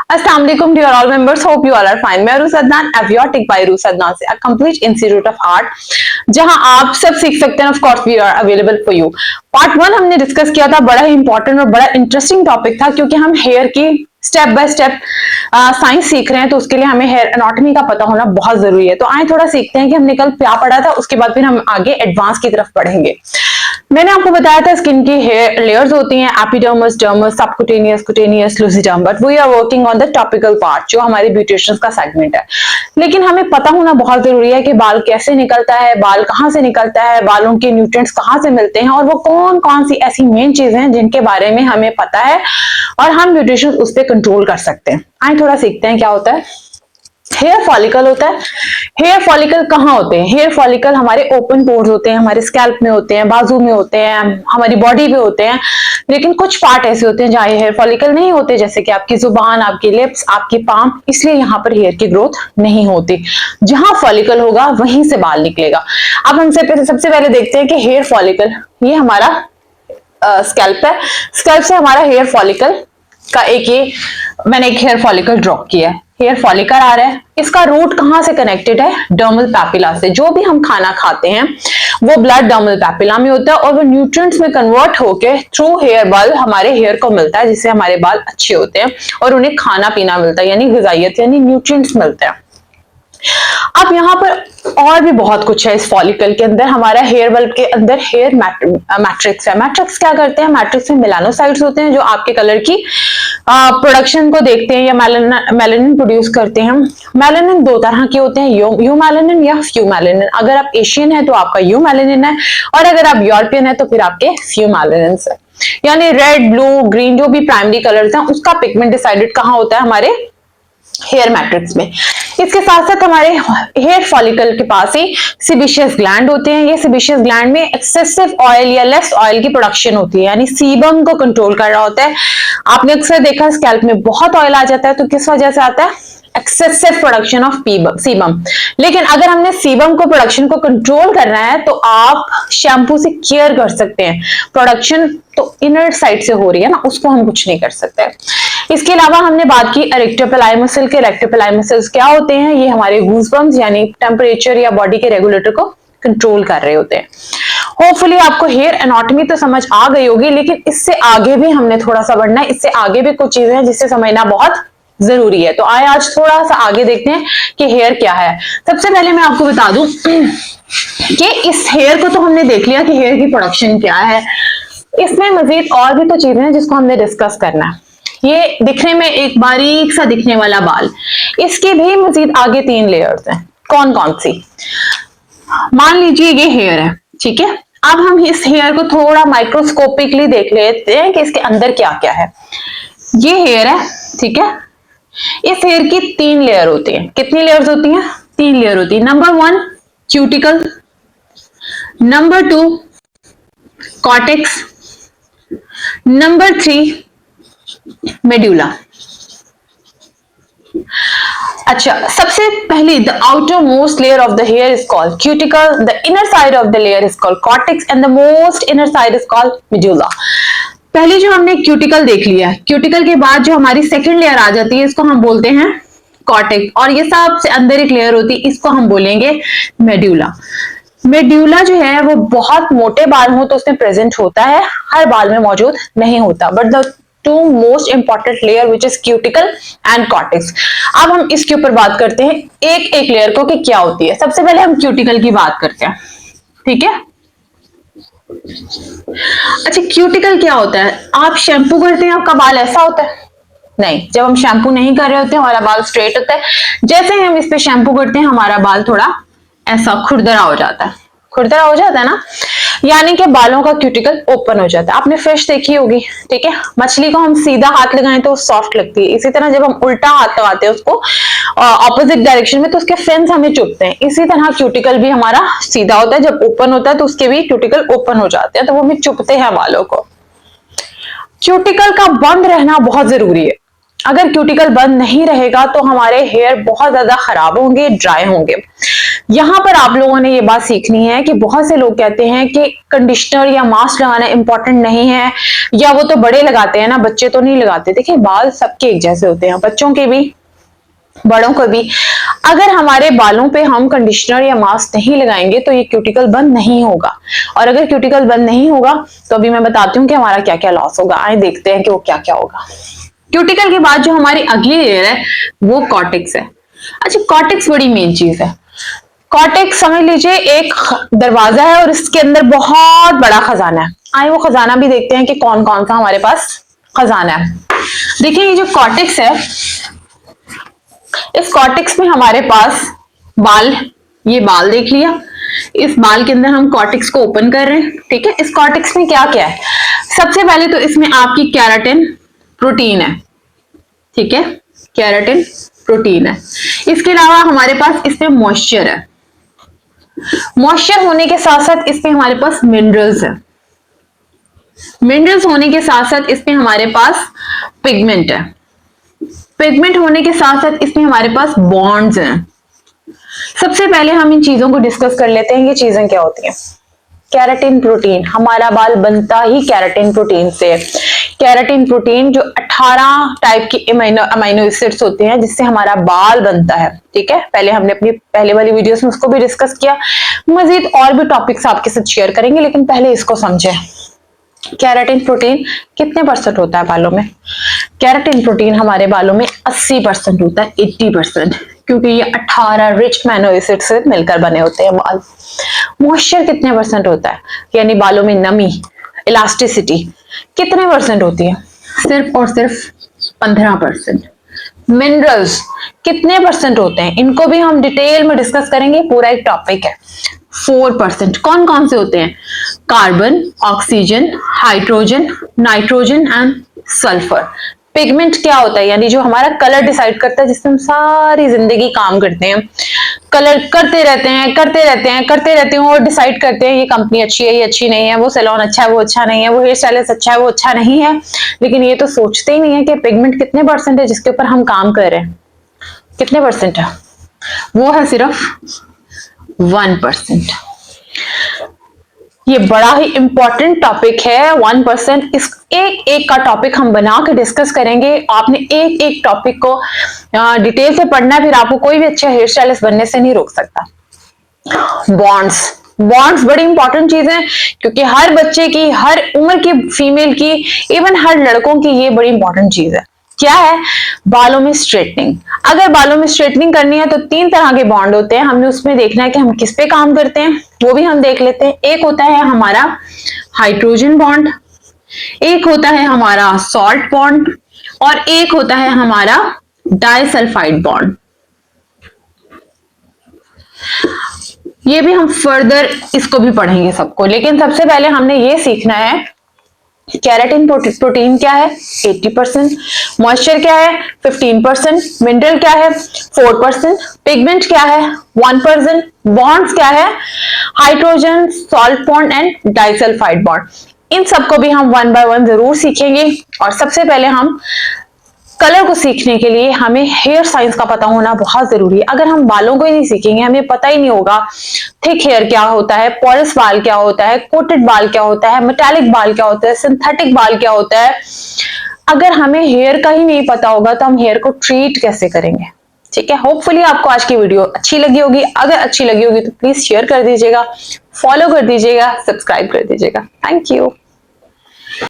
Assalamu alaikum dear all members, hope you all are fine. मैं रूस Adnan, एवियोटिक bye रूस अदनान से, a complete institute of art, जहां आप सब सीख सकते हैं. Of course we are available for you. Part 1 हमने डिस्कस किया था, बड़ा ही इंपॉर्टेंट और बड़ा इंटरेस्टिंग टॉपिक था, क्योंकि हम हेयर की स्टेप बाय स्टेप साइंस सीख रहे हैं, तो उसके लिए हमें हेयर एनाटॉमी का पता होना बहुत जरूरी है. तो आए थोड़ा सीखते हैं कि हमने कल क्या पढ़ा था, उसके बाद फिर हम आगे एडवांस की तरफ बढ़ेंगे. मैंने आपको बताया था स्किन की हेयर लेयर्स होती हैं, epidermis, dermis, subcutaneous, cutaneous, luciderm, but we are working on the topical part, जो हमारी ब्यूटिशियंस का सेगमेंट है. लेकिन हमें पता होना बहुत जरूरी है कि बाल कैसे निकलता है, बाल कहाँ से निकलता है, बालों के न्यूट्रिएंट्स कहाँ से मिलते हैं, और वो कौन कौन सी ऐसी मेन चीजें हैं जिनके बारे में हमें पता है और हम ब्यूटिशियंस उस पर कंट्रोल कर सकते हैं. आइए थोड़ा सीखते हैं क्या होता है. हेयर फॉलिकल होता है. हेयर फॉलिकल कहाँ होते हैं? हेयर फॉलिकल हमारे ओपन पोर्स होते हैं, हमारे स्कैल्प में होते हैं, बाजू में होते हैं, हमारी बॉडी पे होते हैं. लेकिन कुछ पार्ट ऐसे होते हैं जहाँ हेयर फॉलिकल नहीं होते, जैसे कि आपकी जुबान, आपकी लिप्स, आपकी पाम, इसलिए यहाँ पर हेयर की ग्रोथ नहीं होती. जहां फॉलिकल होगा वहीं से बाल निकलेगा. अब हम सबसे पहले देखते हैं कि हेयर फॉलिकल, ये हमारा स्कैल्प है. स्कैल्प से हमारा हेयर फॉलिकल का मैंने एक हेयर फॉलिकल ड्रॉ किया है. हेयर फॉलिकल आ रहा है, इसका रूट कहां से कनेक्टेड है? डर्मल पैपिला से. जो भी हम खाना खाते हैं वो ब्लड डर्मल पैपिला में होता है, और वो न्यूट्रिएंट्स में कन्वर्ट होके थ्रू हेयर बल हमारे हेयर को मिलता है, जिससे हमारे बाल अच्छे होते हैं और उन्हें खाना पीना मिलता है, यानी ग़िज़ाइयत यानी न्यूट्रिएंट्स मिलते हैं. अब यहाँ पर और भी बहुत कुछ है इस फॉलिकल के अंदर. हमारा हेयर बल्ब के अंदर हेयर मैट्रिक्स है. मैट्रिक्स क्या करते हैं? मैट्रिक्स में मेलानोसाइट्स होते हैं जो आपके कलर की प्रोडक्शन को देखते हैं या मेलानिन प्रोड्यूस करते हैं. मेलानिन दो तरह के होते हैं, यू मेलानिन या फ्यू मेलानिन. अगर आप एशियन है तो आपका यू मेलानिन है, और अगर आप यूरोपियन है तो फिर आपके फ्यू मेलानिन है. यानी रेड, ब्लू, ग्रीन, जो भी प्राइमरी कलर्स हैं उसका पिगमेंट डिसाइडेड कहाँ होता है? हमारे हेयर मैट्रिक्स में. इसके साथ साथ हमारे हेयर फॉलिकल के पास ही सीबेशियस ग्लैंड होते हैं. ये सीबेशियस ग्लैंड में एक्सेसिव ऑयल या लेस ऑयल की प्रोडक्शन होती है, यानी सीबम को कंट्रोल कर रहा होता है. आपने अक्सर देखा स्कैल्प में बहुत ऑयल आ जाता है, तो किस वजह से आता है? Excessive production of sebum. लेकिन अगर हमने सीबम को प्रोडक्शन को कंट्रोल करना है तो आप शैम्पू से केयर कर सकते हैं. प्रोडक्शन तो इनर साइड से हो रही है ना, उसको हम कुछ नहीं कर सकते. इसके अलावा हमने बात की इरेक्टर पिलाई मसल के. इरेक्टर पिलाई मसल्स क्या होते हैं? ये हमारे गूज़बम्प्स यानी टेम्परेचर या बॉडी के रेगुलेटर को कंट्रोल कर रहे होते हैं. होपफुली आपको हेयर एनाटॉमी तो समझ आ गई होगी, लेकिन इससे आगे भी हमने थोड़ा सा बढ़ना है. इससे आगे भी कुछ चीजें हैं जिससे समझना बहुत जरूरी है. तो आए आज थोड़ा सा आगे देखते हैं कि हेयर क्या है. सबसे पहले मैं आपको बता दूं कि इस हेयर को तो हमने देख लिया कि हेयर की प्रोडक्शन क्या है. इसमें मजीद और भी तो चीजें हैं जिसको हमने डिस्कस करना है. ये दिखने में एक बारीक सा दिखने वाला बाल, इसके भी मजीद आगे 3 लेयर्स हैं. कौन कौन सी? मान लीजिए ये हेयर है, ठीक है. अब हम इस हेयर को थोड़ा माइक्रोस्कोपिकली देख लेते हैं कि इसके अंदर क्या क्या है. ये हेयर है, ठीक है. इस हेयर की 3 लेयर होती है. कितनी लेयर्स होती हैं? 3 लेयर होती है. Number 1 cuticle, number 2 cortex, number 3 medulla. अच्छा, सबसे पहली the outer most layer of the here is called cuticle, the inner side of the layer is called cortex, and the most inner side is called medulla. पहले जो हमने cuticle देख लिया, cuticle के बाद जो हमारी सेकंड लेयर आ जाती है इसको हम बोलते हैं कॉर्टेक्स, और ये सबसे अंदर एक लेयर होती है, इसको हम बोलेंगे मेडुला. मेडुला जो है वो बहुत मोटे बाल हो तो उसमें प्रेजेंट होता है, हर बाल में मौजूद नहीं होता. But the 2 most important layer which is cuticle and cortex. अब हम इसके ऊपर बात करते हैं एक एक लेयर को कि क्या होती है. सबसे पहले हम क्यूटिकल की बात करते हैं, ठीक है. अच्छा, क्यूटिकल क्या होता है? आप शैम्पू करते हैं, आपका बाल ऐसा होता है? नहीं. जब हम शैम्पू नहीं कर रहे होते हैं हमारा बाल स्ट्रेट होता है. जैसे ही हम इस पे शैम्पू करते हैं हमारा बाल थोड़ा ऐसा खुरदरा हो जाता है. खुरदरा हो जाता है ना, यानी कि बालों का क्यूटिकल ओपन हो जाता है. आपने फिश देखी होगी, ठीक है. मछली को हम सीधा हाथ लगाएं तो सॉफ्ट लगती है. इसी तरह जब हम उल्टा हाथ लगाते हैं उसको ऑपोजिट डायरेक्शन में तो उसके फिन्स हमें चुभते हैं. इसी तरह क्यूटिकल भी हमारा सीधा होता है, जब ओपन होता है तो उसके भी क्यूटिकल ओपन हो जाते हैं, तो वो हमें चुभते हैं बालों को. क्यूटिकल का बंद रहना बहुत जरूरी है. अगर क्यूटिकल बंद नहीं रहेगा तो हमारे हेयर बहुत ज्यादा खराब होंगे, ड्राई होंगे। यहाँ पर आप लोगों ने ये बात सीखनी है कि बहुत से लोग कहते हैं कि कंडीशनर या मास्क लगाना इंपॉर्टेंट नहीं है, या वो तो बड़े लगाते हैं ना, बच्चे तो नहीं लगाते। देखिए बाल सबके एक जैसे होते हैं, बच्चों के भी बड़ों को भी। अगर हमारे बालों पे हम कंडीशनर या मास्क नहीं लगाएंगे तो ये क्यूटिकल बंद नहीं होगा, और अगर क्यूटिकल बंद नहीं होगा तो अभी मैं बताती हूँ कि हमारा क्या क्या लॉस होगा। आए देखते हैं कि वो क्या क्या होगा। क्यूटिकल के बाद जो हमारी अगली लेयर है वो कॉर्टेक्स है। अच्छा, कॉर्टेक्स बड़ी मेन चीज है। कॉर्टेक्स समझ लीजिए एक दरवाजा है और इसके अंदर बहुत बड़ा खजाना है। आए वो खजाना भी देखते हैं कि कौन कौन सा हमारे पास खजाना है। देखिए ये जो कॉर्टेक्स है, इस कॉर्टेक्स में हमारे पास बाल, ये बाल देख लिया, इस बाल के अंदर हम कॉर्टेक्स को ओपन कर रहे हैं। ठीक है, इस कॉर्टेक्स में क्या क्या है? सबसे पहले तो इसमें आपकी केराटिन प्रोटीन है। ठीक है, केराटिन प्रोटीन है। इसके अलावा हमारे पास इसमें मॉइस्चर है। मॉइस्चर होने के साथ साथ इसमें हमारे पास मिनरल्स है। मिनरल्स होने के साथ साथ इसमें हमारे पास पिगमेंट है। पिगमेंट होने के साथ साथ इसमें हमारे पास बॉन्ड्स हैं। सबसे पहले हम इन चीजों को डिस्कस कर लेते हैं, ये चीजें क्या होती हैं। केराटिन प्रोटीन, हमारा बाल बनता ही केराटिन प्रोटीन से है। केराटिन प्रोटीन जो 18 टाइप की अमीनो एसिड्स होते हैं जिससे हमारा बाल बनता है। ठीक है, पहले हमने अपनी पहले वाली वीडियोस में उसको भी डिस्कस किया। मजीद और भी टॉपिक्स आपके साथ शेयर करेंगे, लेकिन पहले इसको समझें। केराटिन प्रोटीन कितने परसेंट होता है बालों में? केराटिन प्रोटीन हमारे बालों में 80% होता है, 80%, क्योंकि ये 18 रिच अमीनो एसिड से मिलकर बने होते हैं बाल। मॉइस्चर कितने परसेंट होता है, यानी बालों में नमी, इलास्टिसिटी कितने परसेंट होती है? सिर्फ और सिर्फ 15%। मिनरल्स कितने परसेंट होते हैं? इनको भी हम डिटेल में डिस्कस करेंगे, पूरा एक टॉपिक है। 4%। कौन कौन से होते हैं? Carbon, oxygen, hydrogen, nitrogen and sulphur. Pigment क्या होता है, यानी जो हमारा कलर डिसाइड करता है, जिससे हम सारी जिंदगी काम करते हैं, कलर करते रहते हैं करते रहते हैं करते रहते हैं और डिसाइड करते हैं ये कंपनी अच्छी है, ये अच्छी नहीं है, वो सैलून अच्छा है, वो अच्छा नहीं है, वो हेयर स्टाइलिस्ट अच्छा है, वो अच्छा नहीं है। लेकिन ये तो सोचते ही नहीं है कि पिगमेंट कितने परसेंट है जिसके ऊपर हम काम कर रहे हैं। कितने परसेंट है? वो है सिर्फ 1%। ये बड़ा ही इंपॉर्टेंट टॉपिक है 1%। इस एक एक का टॉपिक हम बना के डिस्कस करेंगे। आपने एक एक टॉपिक को डिटेल से पढ़ना है, फिर आपको कोई भी अच्छा हेयर स्टाइलिस्ट बनने से नहीं रोक सकता। बॉन्ड्स, बॉन्ड्स बड़ी इंपॉर्टेंट चीज है, क्योंकि हर बच्चे की, हर उम्र की फीमेल की, इवन हर लड़कों की ये बड़ी इंपॉर्टेंट चीज है। क्या है? बालों में स्ट्रेटनिंग। अगर बालों में स्ट्रेटनिंग करनी है तो 3 तरह के बॉन्ड होते हैं। हमने उसमें देखना है कि हम किस पे काम करते हैं, वो भी हम देख लेते हैं। एक होता है हमारा हाइड्रोजन बॉन्ड, एक होता है हमारा सॉल्ट बॉन्ड, और एक होता है हमारा डाइसल्फाइड बॉन्ड। ये भी हम फर्दर इसको भी पढ़ेंगे सबको, लेकिन सबसे पहले हमने ये सीखना है केराटिन प्रोटीन क्या है 80%, मॉइस्चर क्या है 15%, मिनरल क्या है 4%, पिगमेंट क्या है 1%, बॉन्ड्स क्या है hydrogen, salt bond and disulphide bond. इन सबको भी हम 1 बाय 1 जरूर सीखेंगे। और सबसे पहले हम कलर को सीखने के लिए हमें हेयर साइंस का पता होना बहुत जरूरी है। अगर हम बालों को ही नहीं सीखेंगे, हमें पता ही नहीं होगा थिक हेयर क्या होता है, पोरस बाल क्या होता है, कोटेड बाल क्या होता है, मेटालिक बाल क्या होता है, सिंथेटिक बाल क्या होता है, अगर हमें हेयर का ही नहीं पता होगा तो हम हेयर को ट्रीट कैसे करेंगे। ठीक है, होपफुली आपको आज की वीडियो अच्छी लगी होगी। अगर अच्छी लगी होगी तो प्लीज शेयर कर दीजिएगा, फॉलो कर दीजिएगा, सब्सक्राइब कर दीजिएगा। Thank you.